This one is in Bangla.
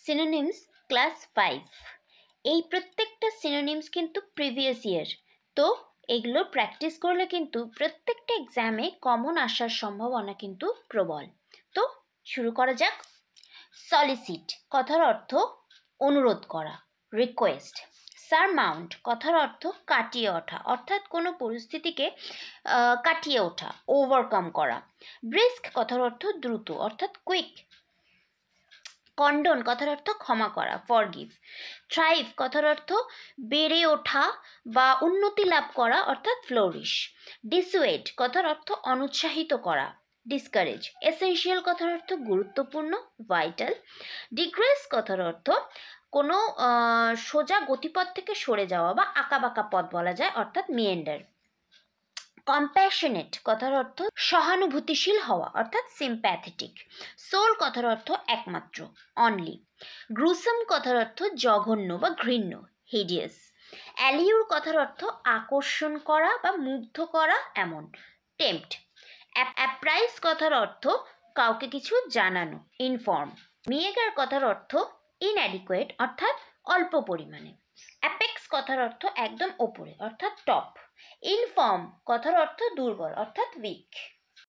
Synonyms class 5। এই প্রত্যেকটা সিনোনিমস কিন্তু প্রিভিয়াস ইয়ার, তো এগুলো প্র্যাকটিস করলে কিন্তু প্রত্যেকটা এক্সামে কমন আসার সম্ভাবনা কিন্তু প্রবল। তো শুরু করা যাক। সলিসিট কথার অর্থ অনুরোধ করা, রিকোয়েস্ট। সারমাউন্ট কথার অর্থ কাটিয়ে ওঠা, অর্থাৎ কোনো পরিস্থিতিকে কাটিয়ে ওঠা, ওভারকাম করা। ব্রিস্ক কথার অর্থ দ্রুত, অর্থাৎ কুইক। কন্ডন কথার অর্থ ক্ষমা করা, ফরগিভ। থ্রাইভ কথার অর্থ বেড়ে ওঠা বা উন্নতি লাভ করা, অর্থাৎ ফ্লোরিশ। ডিসুয়েড কথার অর্থ অনুৎসাহিত করা, ডিসকারেজ। এসেনশিয়াল কথার অর্থ গুরুত্বপূর্ণ, ভাইটাল। ডিগ্রেস কথার অর্থ কোনো সোজা গতিপথ থেকে সরে যাওয়া বা আঁকাবাঁকা পথ বলা যায়, অর্থাৎ মিয়েন্ডার। কম্প্যাশনেট কথার অর্থ সহানুভূতিশীল হওয়া, অর্থাৎ সিম্প্যাথেটিক। সোল কথার অর্থ একমাত্র, অনলি। গ্রুসম কথার অর্থ জঘন্য বা ঘৃণ্য, হিডিয়াস। অ্যালিউর কথার অর্থ আকর্ষণ করা বা মুগ্ধ করা এমন, টেম্পট। অ্যাপ্রাইজ কথার অর্থ কাউকে কিছু জানানো, ইনফর্ম। মিয়েগার কথার অর্থ ইনঅ্যাডিকুয়েট, অর্থাৎ অল্প পরিমাণে। অ্যাপেক্স কথার অর্থ একদম ওপরে, অর্থাৎ টপ। ইনফর্ম কথার অর্থ দুর্বল, অর্থাৎ উইক।